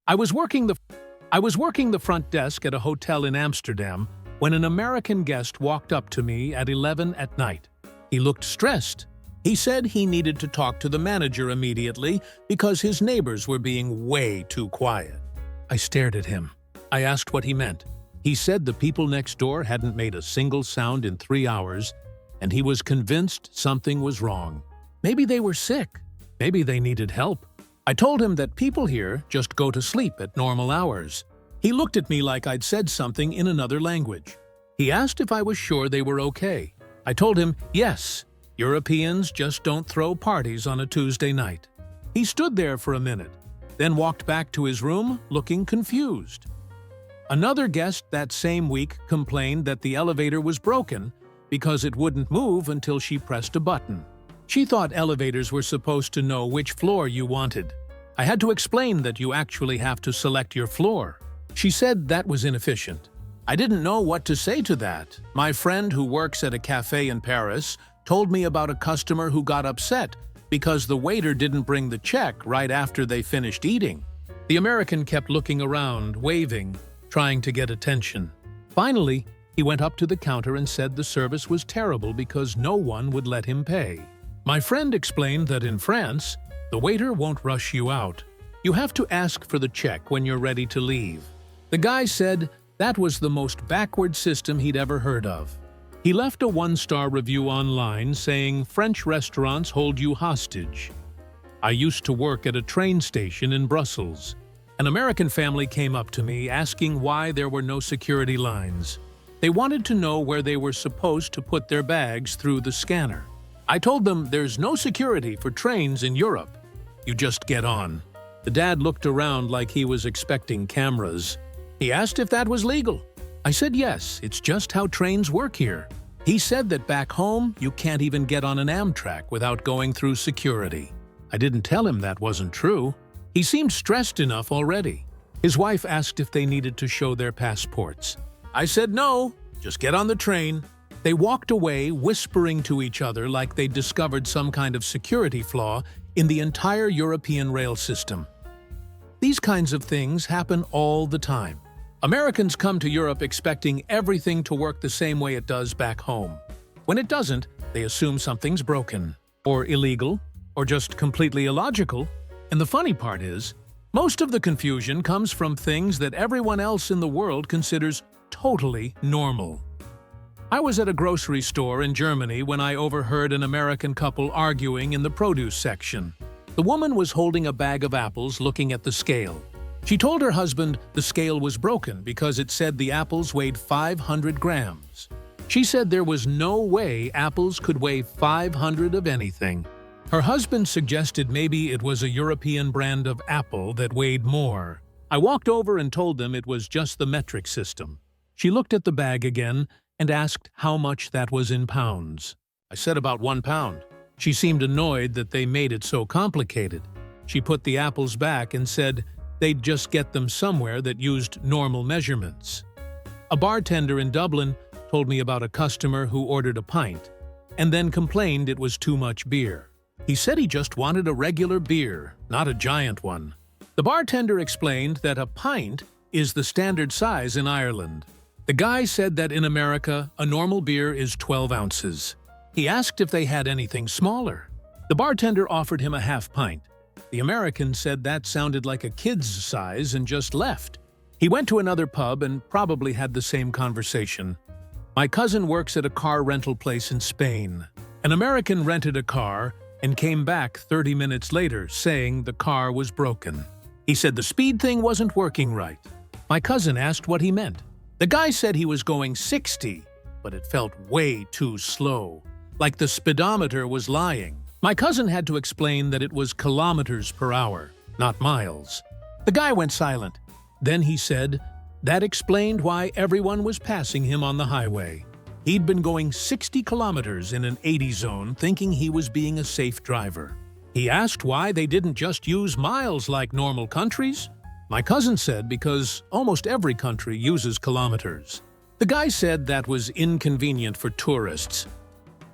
I was working the front desk at a hotel in Amsterdam when an American guest walked up to me at 11 at night. He looked stressed. He said he needed to talk to the manager immediately because his neighbors were being way too quiet. I stared at him. I asked what he meant. He said the people next door hadn't made a single sound in 3 hours, and he was convinced something was wrong. Maybe they were sick. Maybe they needed help. I told him that people here just go to sleep at normal hours. He looked at me like I'd said something in another language. He asked if I was sure they were okay. I told him, yes, Europeans just don't throw parties on a Tuesday night. He stood there for a minute, then walked back to his room looking confused. Another guest that same week complained that the elevator was broken because it wouldn't move until she pressed a button. She thought elevators were supposed to know which floor you wanted. I had to explain that you actually have to select your floor. She said that was inefficient. I didn't know what to say to that. My friend who works at a cafe in Paris told me about a customer who got upset because the waiter didn't bring the check right after they finished eating. The American kept looking around, waving, trying to get attention. Finally, he went up to the counter and said the service was terrible because no one would let him pay. My friend explained that in France, the waiter won't rush you out. You have to ask for the check when you're ready to leave. The guy said that was the most backward system he'd ever heard of. He left a 1-star review online saying French restaurants hold you hostage. I used to work at a train station in Brussels. An American family came up to me asking why there were no security lines. They wanted to know where they were supposed to put their bags through the scanner. I told them there's no security for trains in Europe. You just get on. The dad looked around like he was expecting cameras. He asked if that was legal. I said yes, it's just how trains work here. He said that back home, you can't even get on an Amtrak without going through security. I didn't tell him that wasn't true. He seemed stressed enough already. His wife asked if they needed to show their passports. I said no, just get on the train. They walked away whispering to each other like they'd discovered some kind of security flaw in the entire European rail system. These kinds of things happen all the time. Americans come to Europe expecting everything to work the same way it does back home. When it doesn't, they assume something's broken, or illegal, or just completely illogical. And the funny part is, most of the confusion comes from things that everyone else in the world considers totally normal. I was at a grocery store in Germany when I overheard an American couple arguing in the produce section. The woman was holding a bag of apples looking at the scale. She told her husband the scale was broken because it said the apples weighed 500 grams. She said there was no way apples could weigh 500 of anything. Her husband suggested maybe it was a European brand of apple that weighed more. I walked over and told them it was just the metric system. She looked at the bag again and asked how much that was in pounds. I said about 1 pound. She seemed annoyed that they made it so complicated. She put the apples back and said they'd just get them somewhere that used normal measurements. A bartender in Dublin told me about a customer who ordered a pint and then complained it was too much beer. He said he just wanted a regular beer, not a giant one. The bartender explained that a pint is the standard size in Ireland. The guy said that in America, a normal beer is 12 ounces. He asked if they had anything smaller. The bartender offered him a half pint. The American said that sounded like a kid's size and just left. He went to another pub and probably had the same conversation. My cousin works at a car rental place in Spain. An American rented a car and came back 30 minutes later saying the car was broken. He said the speed thing wasn't working right. My cousin asked what he meant. The guy said he was going 60, but it felt way too slow, like the speedometer was lying. My cousin had to explain that it was kilometers per hour, not miles. The guy went silent. Then he said that explained why everyone was passing him on the highway. He'd been going 60 kilometers in an 80 zone thinking he was being a safe driver. He asked why they didn't just use miles like normal countries. My cousin said because almost every country uses kilometers. The guy said that was inconvenient for tourists.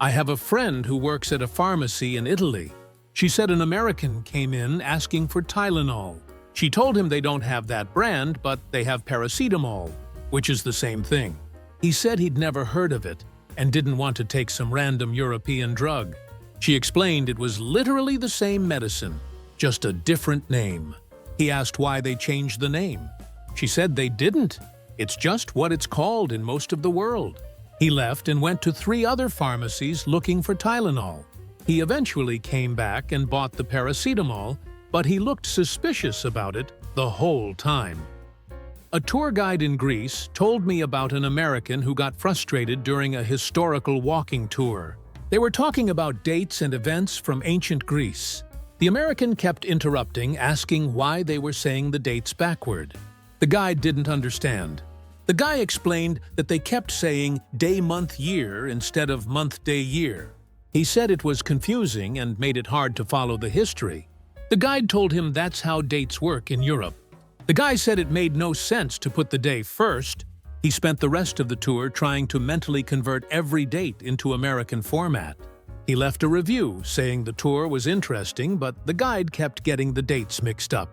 I have a friend who works at a pharmacy in Italy. She said an American came in asking for Tylenol. She told him they don't have that brand, but they have paracetamol, which is the same thing. He said he'd never heard of it and didn't want to take some random European drug. She explained it was literally the same medicine, just a different name. He asked why they changed the name. She said they didn't. It's just what it's called in most of the world. He left and went to 3 other pharmacies looking for Tylenol. He eventually came back and bought the paracetamol, but he looked suspicious about it the whole time. A tour guide in Greece told me about an American who got frustrated during a historical walking tour. They were talking about dates and events from ancient Greece. The American kept interrupting, asking why they were saying the dates backward. The guide didn't understand. The guy explained that they kept saying day, month, year instead of month, day, year. He said it was confusing and made it hard to follow the history. The guide told him that's how dates work in Europe. The guy said it made no sense to put the day first. He spent the rest of the tour trying to mentally convert every date into American format. He left a review saying the tour was interesting, but the guide kept getting the dates mixed up.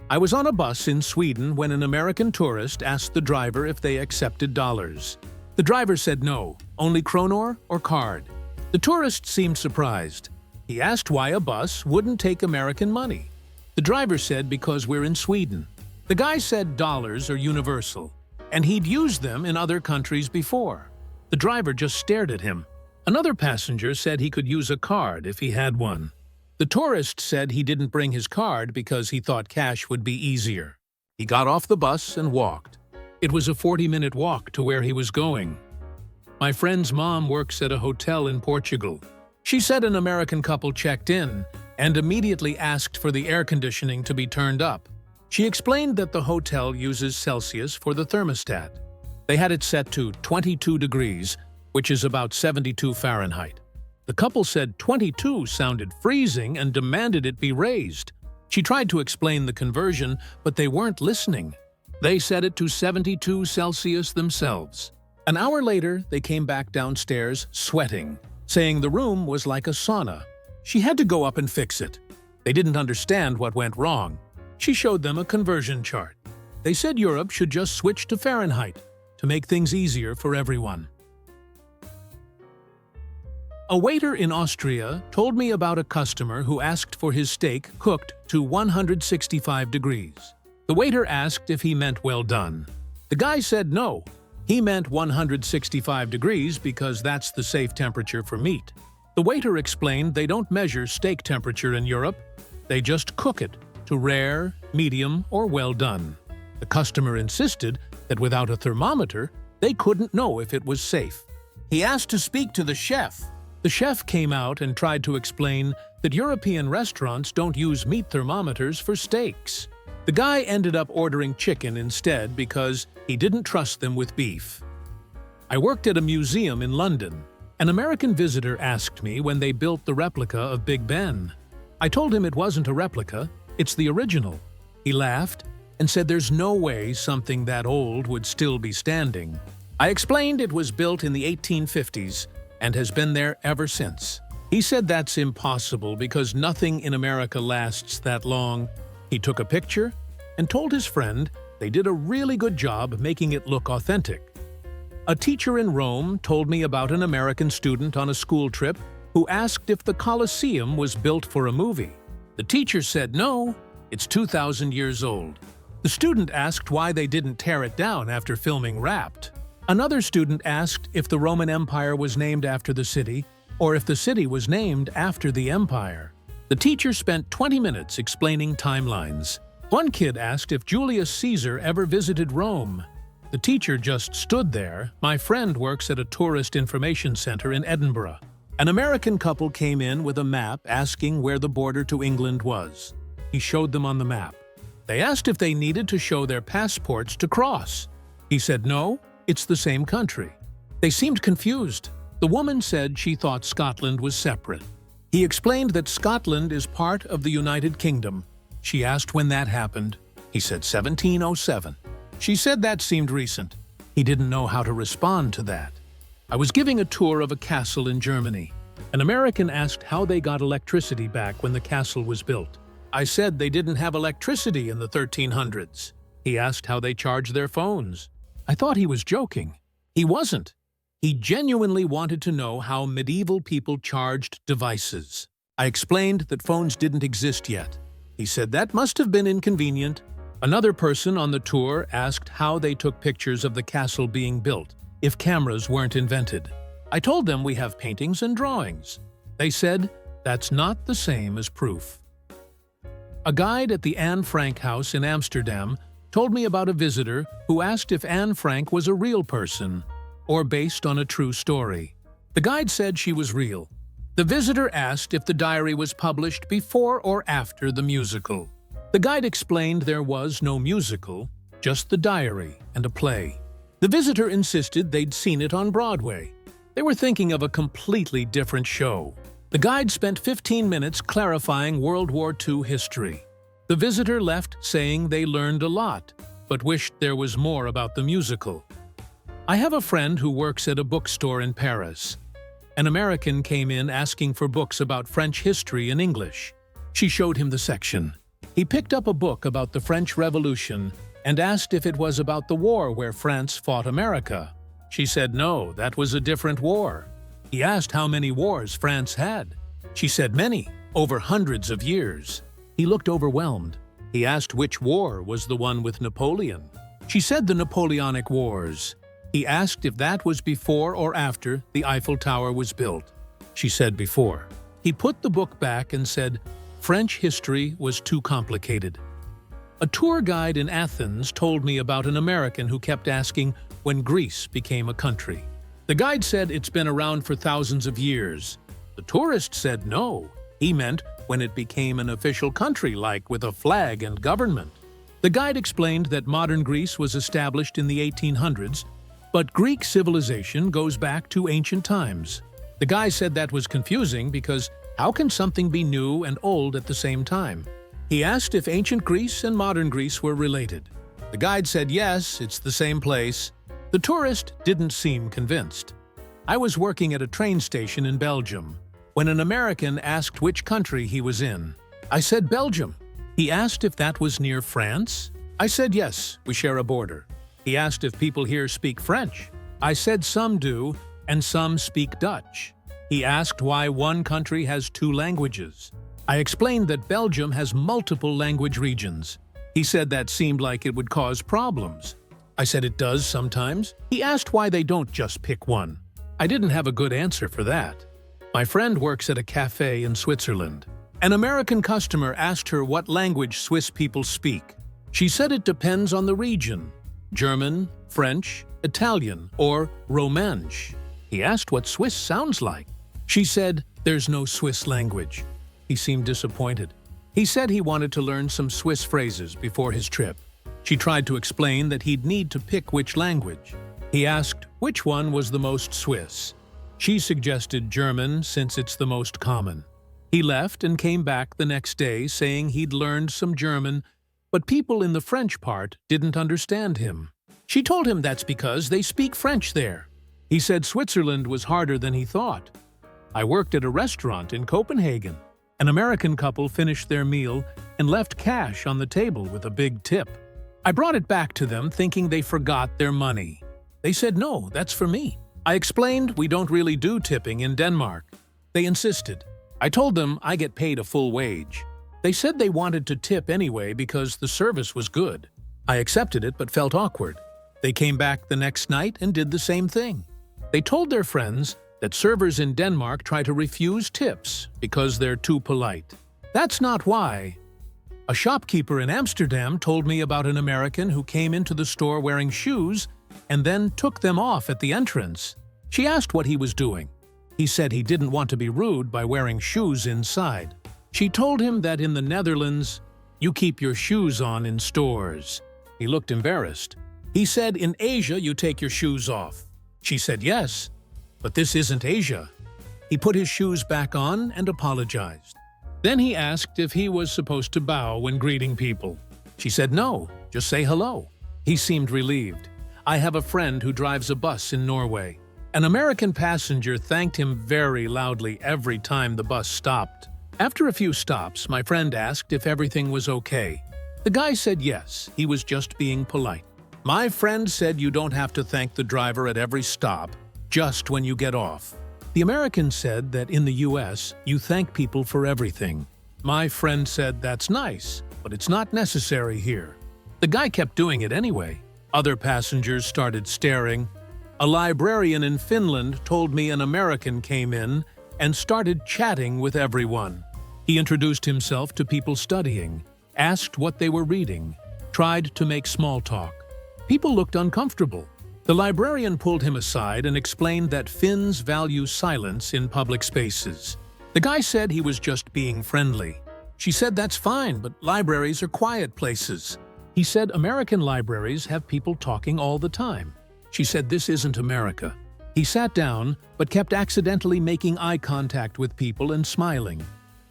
I was on a bus in Sweden when an American tourist asked the driver if they accepted dollars. The driver said no, only kronor or card. The tourist seemed surprised. He asked why a bus wouldn't take American money. The driver said because we're in Sweden. The guy said dollars are universal, and he'd used them in other countries before. The driver just stared at him. Another passenger said he could use a card if he had one. The tourist said he didn't bring his card because he thought cash would be easier. He got off the bus and walked. It was a 40-minute walk to where he was going. My friend's mom works at a hotel in Portugal. She said an American couple checked in and immediately asked for the air conditioning to be turned up. She explained that the hotel uses Celsius for the thermostat. They had it set to 22 degrees, which is about 72 Fahrenheit. The couple said 22 sounded freezing and demanded it be raised. She tried to explain the conversion, but they weren't listening. They set it to 72 Celsius themselves. An hour later, they came back downstairs sweating, saying the room was like a sauna. She had to go up and fix it. They didn't understand what went wrong. She showed them a conversion chart. They said Europe should just switch to Fahrenheit to make things easier for everyone. A waiter in Austria told me about a customer who asked for his steak cooked to 165 degrees. The waiter asked if he meant well done. The guy said no. He meant 165 degrees because that's the safe temperature for meat. The waiter explained they don't measure steak temperature in Europe. They just cook it to rare, medium, or well done. The customer insisted that without a thermometer, they couldn't know if it was safe. He asked to speak to the chef. The chef came out and tried to explain that European restaurants don't use meat thermometers for steaks. The guy ended up ordering chicken instead because he didn't trust them with beef. I worked at a museum in London. An American visitor asked me when they built the replica of Big Ben. I told him it wasn't a replica, it's the original. He laughed and said there's no way something that old would still be standing. I explained it was built in the 1850s and has been there ever since. He said that's impossible because nothing in America lasts that long. He took a picture and told his friend they did a really good job making it look authentic. A teacher in Rome told me about an American student on a school trip who asked if the Colosseum was built for a movie. The teacher said no, it's 2,000 years old. The student asked why they didn't tear it down after filming Wrapped. Another student asked if the Roman Empire was named after the city or if the city was named after the empire. The teacher spent 20 minutes explaining timelines. One kid asked if Julius Caesar ever visited Rome. The teacher just stood there. My friend works at a tourist information center in Edinburgh. An American couple came in with a map asking where the border to England was. He showed them on the map. They asked if they needed to show their passports to cross. He said no, it's the same country. They seemed confused. The woman said she thought Scotland was separate. He explained that Scotland is part of the United Kingdom. She asked when that happened. He said 1707. She said that seemed recent. He didn't know how to respond to that. I was giving a tour of a castle in Germany. An American asked how they got electricity back when the castle was built. I said they didn't have electricity in the 1300s. He asked how they charged their phones. I thought he was joking. He wasn't. He genuinely wanted to know how medieval people charged devices. I explained that phones didn't exist yet. He said that must have been inconvenient. Another person on the tour asked how they took pictures of the castle being built if cameras weren't invented. I told them we have paintings and drawings. They said that's not the same as proof. A guide at the Anne Frank house in Amsterdam told me about a visitor who asked if Anne Frank was a real person or based on a true story. The guide said she was real. The visitor asked if the diary was published before or after the musical. The guide explained there was no musical, just the diary and a play. The visitor insisted they'd seen it on Broadway. They were thinking of a completely different show. The guide spent 15 minutes clarifying World War II history. The visitor left saying they learned a lot, but wished there was more about the musical. I have a friend who works at a bookstore in Paris. An American came in asking for books about French history in English. She showed him the section. He picked up a book about the French Revolution and asked if it was about the war where France fought America. She said no, that was a different war. He asked how many wars France had. She said many, over hundreds of years. He looked overwhelmed. He asked which war was the one with Napoleon. She said the Napoleonic Wars. He asked if that was before or after the Eiffel Tower was built. She said before. He put the book back and said French history was too complicated. A tour guide in Athens told me about an American who kept asking when Greece became a country. The guide said it's been around for thousands of years. The tourist said no. He meant when it became an official country, like with a flag and government. The guide explained that modern Greece was established in the 1800s, but Greek civilization goes back to ancient times. The guy said that was confusing because how can something be new and old at the same time? He asked if ancient Greece and modern Greece were related. The guide said yes, it's the same place. The tourist didn't seem convinced. I was working at a train station in Belgium when an American asked which country he was in. I said Belgium. He asked if that was near France. I said yes, we share a border. He asked if people here speak French. I said some do, and some speak Dutch. He asked why one country has two languages. I explained that Belgium has multiple language regions. He said that seemed like it would cause problems. I said it does sometimes. He asked why they don't just pick one. I didn't have a good answer for that. My friend works at a cafe in Switzerland. An American customer asked her what language Swiss people speak. She said it depends on the region. German, French, Italian, or Romansh. He asked what Swiss sounds like. She said, there's no Swiss language. He seemed disappointed. He said he wanted to learn some Swiss phrases before his trip. She tried to explain that he'd need to pick which language. He asked which one was the most Swiss. She suggested German since it's the most common. He left and came back the next day saying he'd learned some German, but people in the French part didn't understand him. She told him that's because they speak French there. He said Switzerland was harder than he thought. I worked at a restaurant in Copenhagen. An American couple finished their meal and left cash on the table with a big tip. I brought it back to them thinking they forgot their money. They said, no, that's for me. I explained we don't really do tipping in Denmark. They insisted. I told them I get paid a full wage. They said they wanted to tip anyway because the service was good. I accepted it but felt awkward. They came back the next night and did the same thing. They told their friends that servers in Denmark try to refuse tips because they're too polite. That's not why. A shopkeeper in Amsterdam told me about an American who came into the store wearing shoes and then took them off at the entrance. She asked what he was doing. He said he didn't want to be rude by wearing shoes inside. She told him that in the Netherlands, you keep your shoes on in stores. He looked embarrassed. He said in Asia you take your shoes off. She said yes, but this isn't Asia. He put his shoes back on and apologized. Then he asked if he was supposed to bow when greeting people. She said no, just say hello. He seemed relieved. I have a friend who drives a bus in Norway. An American passenger thanked him very loudly every time the bus stopped. After a few stops, my friend asked if everything was okay. The guy said yes, he was just being polite. My friend said you don't have to thank the driver at every stop, just when you get off. The American said that in the US, you thank people for everything. My friend said that's nice, but it's not necessary here. The guy kept doing it anyway. Other passengers started staring. A librarian in Finland told me an American came in and started chatting with everyone. He introduced himself to people studying, asked what they were reading, tried to make small talk. People looked uncomfortable. The librarian pulled him aside and explained that Finns value silence in public spaces. The guy said he was just being friendly. She said that's fine, but libraries are quiet places. He said American libraries have people talking all the time. She said this isn't America. He sat down, but kept accidentally making eye contact with people and smiling.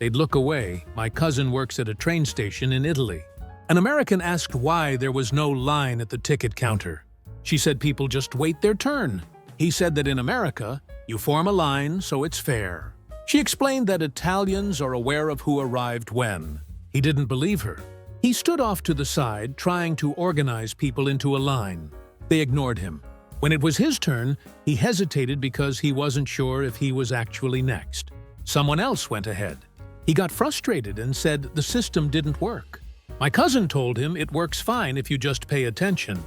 They'd look away. My cousin works at a train station in Italy. An American asked why there was no line at the ticket counter. She said people just wait their turn. He said that in America, you form a line so it's fair. She explained that Italians are aware of who arrived when. He didn't believe her. He stood off to the side, trying to organize people into a line. They ignored him. When it was his turn, he hesitated because he wasn't sure if he was actually next. Someone else went ahead. He got frustrated and said the system didn't work. My cousin told him it works fine if you just pay attention.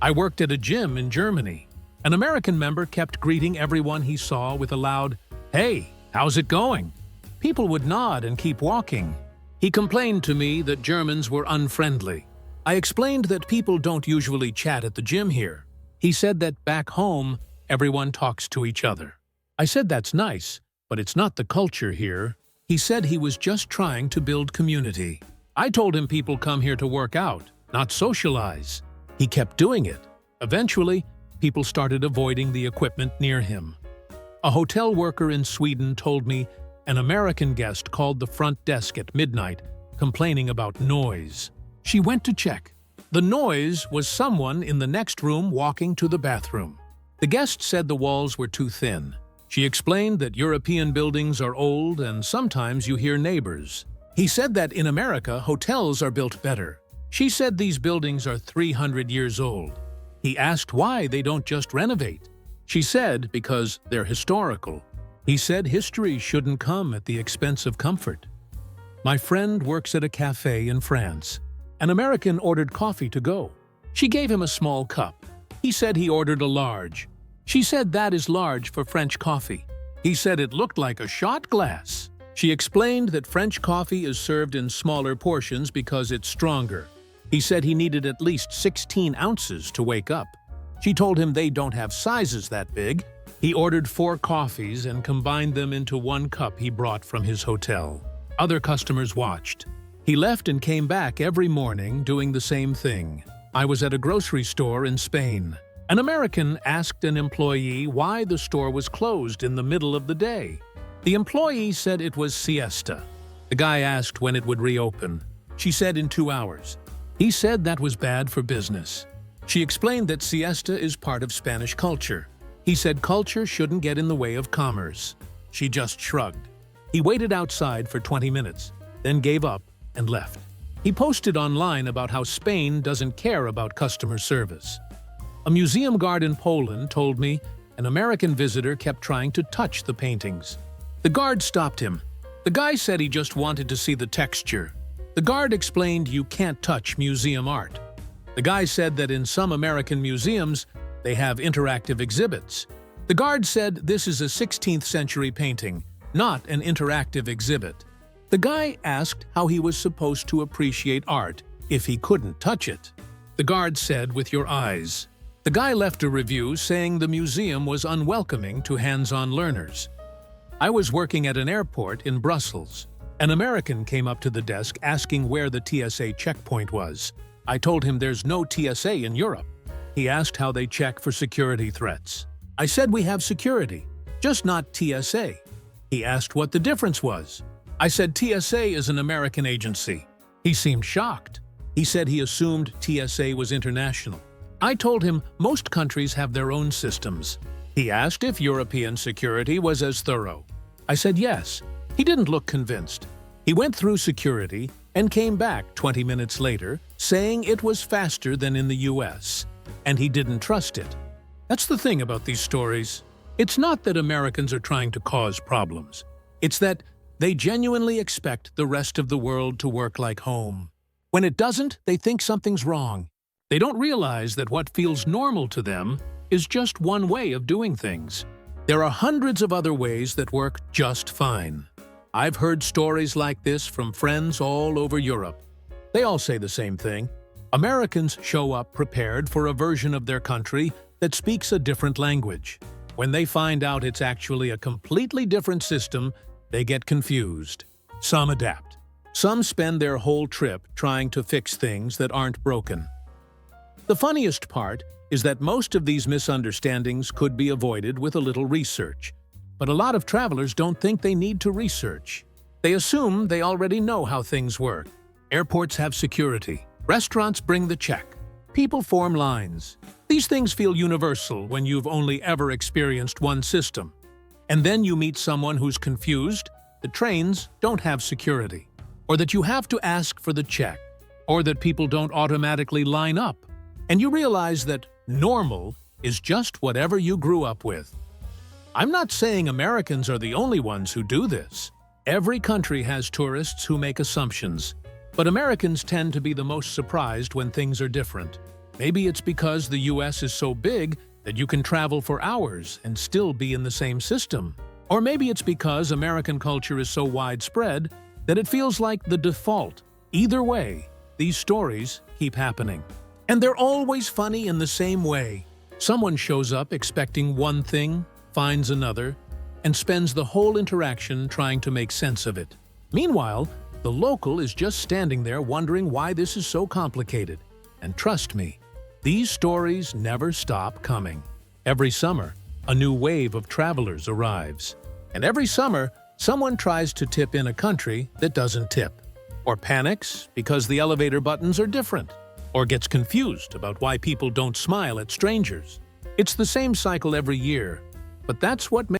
I worked at a gym in Germany. An American member kept greeting everyone he saw with a loud, "Hey, how's it going?" People would nod and keep walking. He complained to me that Germans were unfriendly. I explained that people don't usually chat at the gym here. He said that back home, everyone talks to each other. I said that's nice, but it's not the culture here. He said he was just trying to build community. I told him people come here to work out, not socialize. He kept doing it. Eventually, people started avoiding the equipment near him. A hotel worker in Sweden told me an American guest called the front desk at midnight, complaining about noise. She went to check. The noise was someone in the next room walking to the bathroom. The guest said the walls were too thin. She explained that European buildings are old and sometimes you hear neighbors. He said that in America, hotels are built better. She said these buildings are 300 years old. He asked why they don't just renovate. She said because they're historical. He said history shouldn't come at the expense of comfort. My friend works at a cafe in France. An American ordered coffee to go. She gave him a small cup. He said he ordered a large. She said that is large for French coffee. He said it looked like a shot glass. She explained that French coffee is served in smaller portions because it's stronger. He said he needed at least 16 ounces to wake up. She told him they don't have sizes that big. He ordered 4 coffees and combined them into one cup he brought from his hotel. Other customers watched. He left and came back every morning doing the same thing. I was at a grocery store in Spain. An American asked an employee why the store was closed in the middle of the day. The employee said it was siesta. The guy asked when it would reopen. She said in 2 hours. He said that was bad for business. She explained that siesta is part of Spanish culture. He said culture shouldn't get in the way of commerce. She just shrugged. He waited outside for 20 minutes, then gave up and left. He posted online about how Spain doesn't care about customer service. A museum guard in Poland told me an American visitor kept trying to touch the paintings. The guard stopped him. The guy said he just wanted to see the texture. The guard explained you can't touch museum art. The guy said that in some American museums, they have interactive exhibits. The guard said this is a 16th century painting, not an interactive exhibit. The guy asked how he was supposed to appreciate art if he couldn't touch it. The guard said, with your eyes. The guy left a review saying the museum was unwelcoming to hands-on learners. I was working at an airport in Brussels. An American came up to the desk asking where the TSA checkpoint was. I told him there's no TSA in Europe. He asked how they check for security threats. I said we have security, just not TSA. He asked what the difference was. I said TSA is an American agency. He seemed shocked. He said he assumed TSA was international. I told him most countries have their own systems. He asked if European security was as thorough. I said yes. He didn't look convinced. He went through security and came back 20 minutes later saying it was faster than in the US, and he didn't trust it. That's the thing about these stories. It's not that Americans are trying to cause problems. It's that they genuinely expect the rest of the world to work like home. When it doesn't, they think something's wrong. They don't realize that what feels normal to them is just one way of doing things. There are hundreds of other ways that work just fine. I've heard stories like this from friends all over Europe. They all say the same thing. Americans show up prepared for a version of their country that speaks a different language. When they find out it's actually a completely different system, they get confused. Some adapt. Some spend their whole trip trying to fix things that aren't broken. The funniest part is that most of these misunderstandings could be avoided with a little research. But a lot of travelers don't think they need to research. They assume they already know how things work. Airports have security. Restaurants bring the check. People form lines. These things feel universal when you've only ever experienced one system. And then you meet someone who's confused that trains don't have security, or that you have to ask for the check, or that people don't automatically line up. And you realize that normal is just whatever you grew up with. I'm not saying Americans are the only ones who do this. Every country has tourists who make assumptions, but Americans tend to be the most surprised when things are different. Maybe it's because the US is so big that you can travel for hours and still be in the same system. Or maybe it's because American culture is so widespread that it feels like the default. Either way, these stories keep happening. And they're always funny in the same way. Someone shows up expecting one thing, finds another, and spends the whole interaction trying to make sense of it. Meanwhile, the local is just standing there wondering why this is so complicated. And trust me, these stories never stop coming. Every summer, a new wave of travelers arrives. And every summer, someone tries to tip in a country that doesn't tip, or panics because the elevator buttons are different, or gets confused about why people don't smile at strangers. It's the same cycle every year, but that's what makes